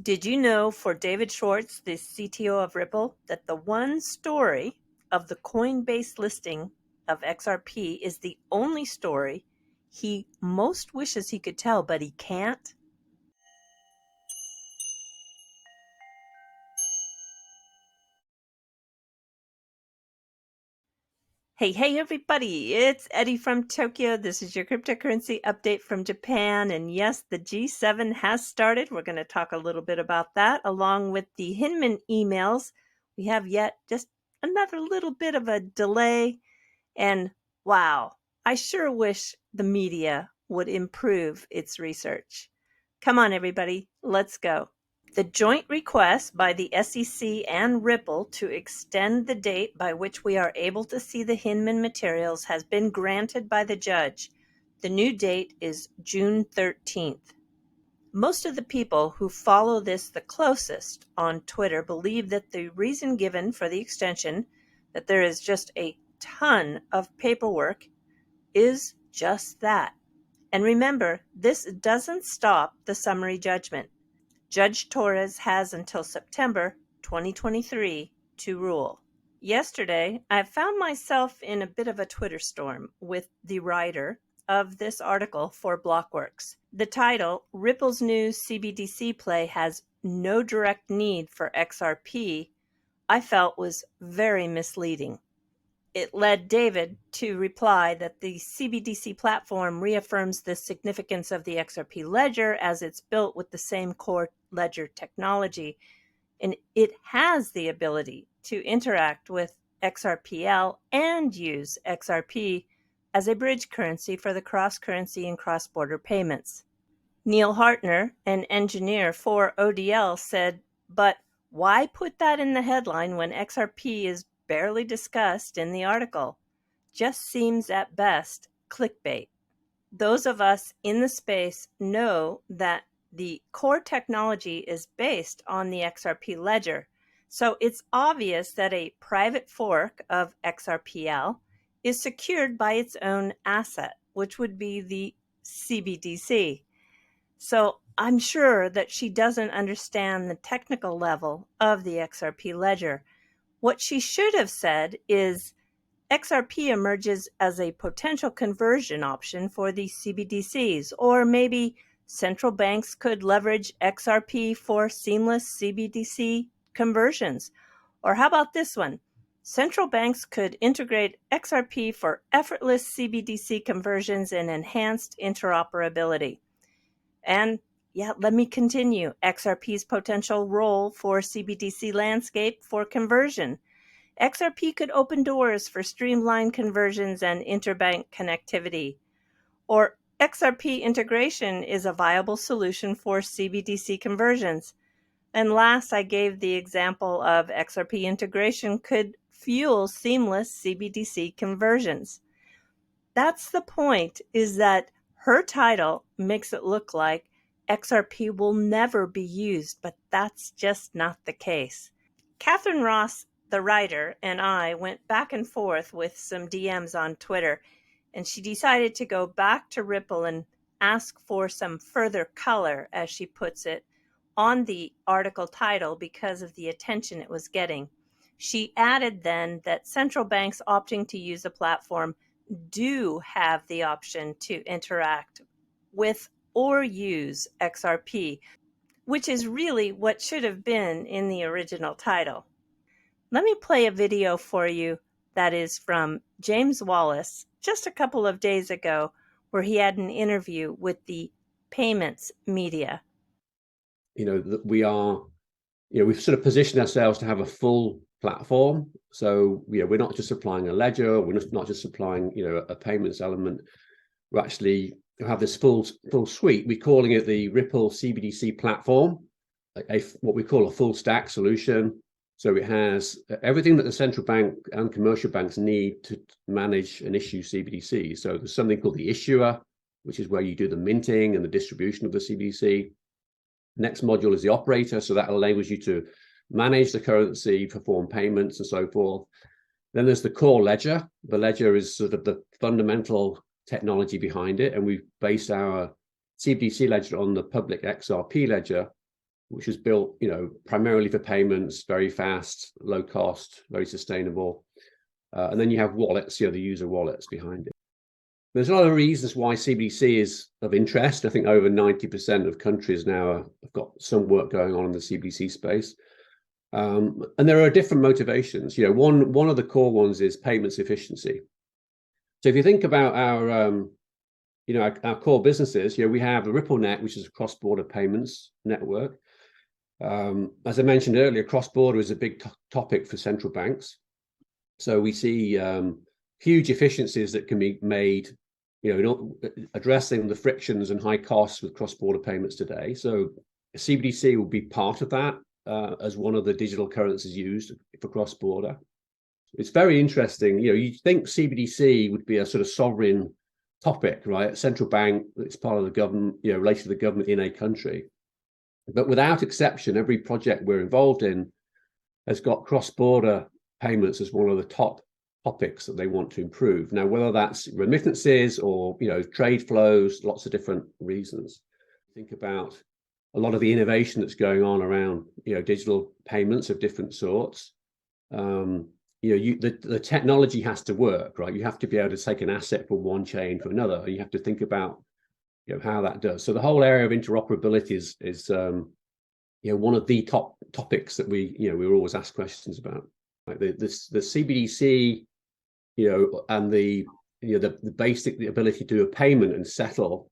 Did you know for David Schwartz, the CTO of Ripple, that the one story of the Coinbase listing of XRP is the only story he most wishes he could tell, but he can't? Hey, everybody, it's Eddie from Tokyo. This is your cryptocurrency update from Japan. And yes, the G7 has started. We're going to talk a little bit about that, along with the Hinman emails. We have yet just another little bit of a delay. And wow, I sure wish the media would improve its research. Come on, everybody, let's go. The joint request by the SEC and Ripple to extend the date by which we are able to see the Hinman materials has been granted by the judge. The new date is June 13th. Most of the people who follow this the closest on Twitter believe that the reason given for the extension, that there is just a ton of paperwork, is just that. And remember, this doesn't stop the summary judgment. Judge Torres has until September 2023 to rule. Yesterday, I found myself in a bit of a Twitter storm with the writer of this article for Blockworks. The title, Ripple's new CBDC play has no direct need for XRP, I felt was very misleading. It led David to reply that the CBDC platform reaffirms the significance of the XRP ledger as it's built with the same core ledger technology, and it has the ability to interact with XRPL and use XRP as a bridge currency for the cross-currency and cross-border payments. Neil Hartner, an engineer for ODL, said, but why put that in the headline when XRP is barely discussed in the article? Just seems at best clickbait. Those of us in the space know that the core technology is based on the XRP ledger, so it's obvious that a private fork of XRPL is secured by its own asset, which would be the CBDC. So I'm sure that she doesn't understand the technical level of the XRP ledger. What she should have said is XRP emerges as a potential conversion option for the CBDCs, or maybe central banks could leverage XRP for seamless CBDC conversions. Or how about this one? Central banks could integrate XRP for effortless CBDC conversions and enhanced interoperability. And yeah, let me continue. XRP's potential role for CBDC landscape for conversion. XRP could open doors for streamlined conversions and interbank connectivity. Or XRP integration is a viable solution for CBDC conversions. And last, I gave the example of XRP integration could fuel seamless CBDC conversions. That's the point, is that her title makes it look like XRP will never be used, but that's just not the case. Catherine Ross, the writer, and I went back and forth with some DMs on Twitter, and she decided to go back to Ripple and ask for some further color, as she puts it, on the article title because of the attention it was getting. She added then that central banks opting to use the platform do have the option to interact with or use XRP, which is really what should have been in the original title. Let me play a video for you that is from James Wallace just a couple of days ago, where he had an interview with the payments media. We've sort of positioned ourselves to have a full platform. So, we're not just supplying a ledger, we're not just supplying, a payments element. We actually have this full suite. We're calling it the Ripple CBDC platform, what we call a full stack solution. So it has everything that the central bank and commercial banks need to manage and issue CBDC. So there's something called the issuer, which is where you do the minting and the distribution of the CBDC. Next module is the operator. So that enables you to manage the currency, perform payments, and so forth. Then there's the core ledger. The ledger is sort of the fundamental technology behind it. And we've based our CBDC ledger on the public XRP ledger. which was built, primarily for payments, very fast, low cost, very sustainable. And then you have wallets, the user wallets behind it. There's a lot of reasons why CBDC is of interest. I think over 90% of countries now have got some work going on in the CBDC space. And there are different motivations. One of the core ones is payments efficiency. So if you think about our core businesses, we have a RippleNet, which is a cross-border payments network. As I mentioned earlier, cross-border is a big topic for central banks. So we see huge efficiencies that can be made, addressing the frictions and high costs with cross-border payments today. So CBDC will be part of that as one of the digital currencies used for cross-border. It's very interesting. You think CBDC would be a sort of sovereign topic, right? A central bank that's part of the government, related to the government in a country. But without exception, every project we're involved in has got cross-border payments as one of the top topics that they want to improve. Now, whether that's remittances or trade flows, lots of different reasons. Think about a lot of the innovation that's going on around digital payments of different sorts. The technology has to work, right? You have to be able to take an asset from one chain to another, and you have to think about how that does. So the whole area of interoperability is one of the top topics that we're always asked questions about. Like the CBDC, and the basic ability to do a payment and settle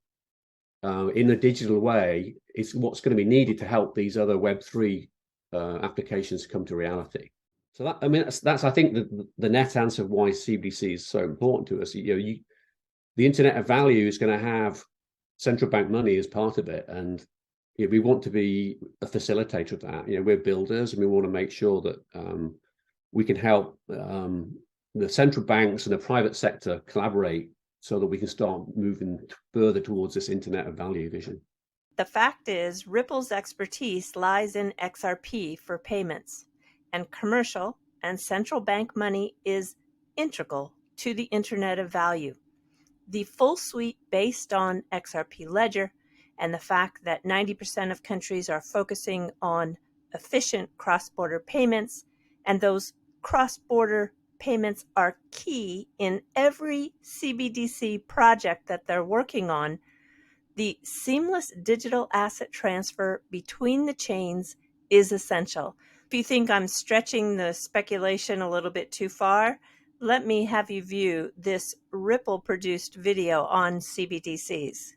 in a digital way is what's going to be needed to help these other Web3 applications come to reality. So that's I think the net answer of why CBDC is so important to us. The Internet of Value is going to have central bank money as part of it, and we want to be a facilitator of that. We're builders, and we want to make sure that we can help the central banks and the private sector collaborate so that we can start moving further towards this Internet of Value vision. The fact is, Ripple's expertise lies in XRP for payments, and commercial and central bank money is integral to the Internet of Value. The full suite based on XRP Ledger and the fact that 90% of countries are focusing on efficient cross-border payments, and those cross-border payments are key in every CBDC project that they're working on. The seamless digital asset transfer between the chains is essential. If you think I'm stretching the speculation a little bit too far, let me have you view this Ripple-produced video on CBDCs.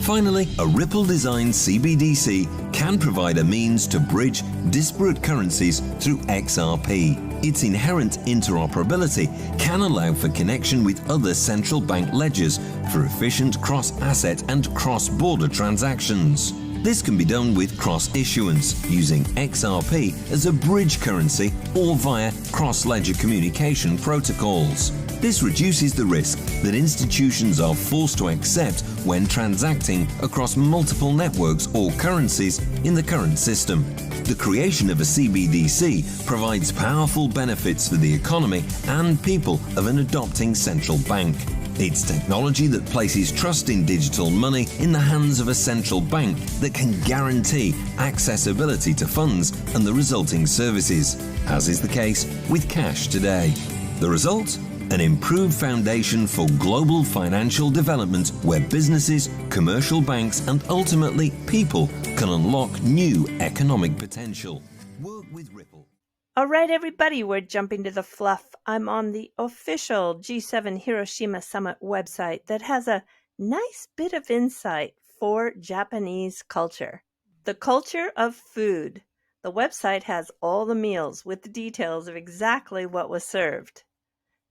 Finally, a Ripple-designed CBDC can provide a means to bridge disparate currencies through XRP. Its inherent interoperability can allow for connection with other central bank ledgers for efficient cross-asset and cross-border transactions. This can be done with cross-issuance, using XRP as a bridge currency or via cross-ledger communication protocols. This reduces the risk that institutions are forced to accept when transacting across multiple networks or currencies in the current system. The creation of a CBDC provides powerful benefits for the economy and people of an adopting central bank. It's technology that places trust in digital money in the hands of a central bank that can guarantee accessibility to funds and the resulting services, as is the case with cash today. The result? An improved foundation for global financial development where businesses, commercial banks, and ultimately people can unlock new economic potential. Work with Ripple. All right, everybody, we're jumping to the fluff. I'm on the official G7 Hiroshima Summit website that has a nice bit of insight for Japanese culture. The culture of food. The website has all the meals with the details of exactly what was served.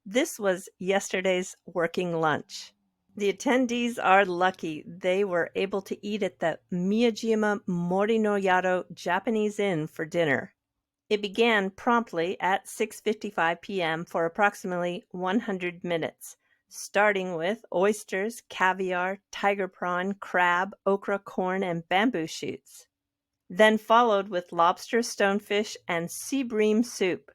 This was yesterday's working lunch. The attendees are lucky they were able to eat at the Miyajima Morinoyaro Japanese Inn for dinner. It began promptly at 6:55 p.m. for approximately 100 minutes, starting with oysters, caviar, tiger prawn, crab, okra, corn, and bamboo shoots. Then followed with lobster, stonefish, and sea bream soup,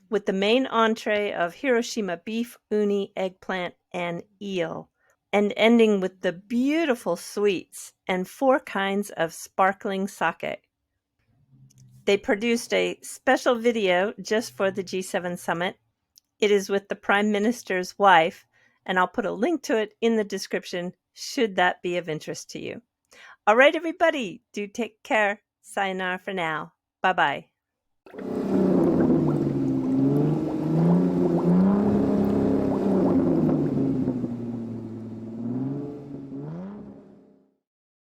with the main entree of Hiroshima beef, uni, eggplant, and eel, and ending with the beautiful sweets and 4 kinds of sparkling sake. They produced a special video just for the G7 summit. It is with the Prime Minister's wife, and I'll put a link to it in the description should that be of interest to you. All right, everybody, do take care. Sayonara for now. Bye-bye.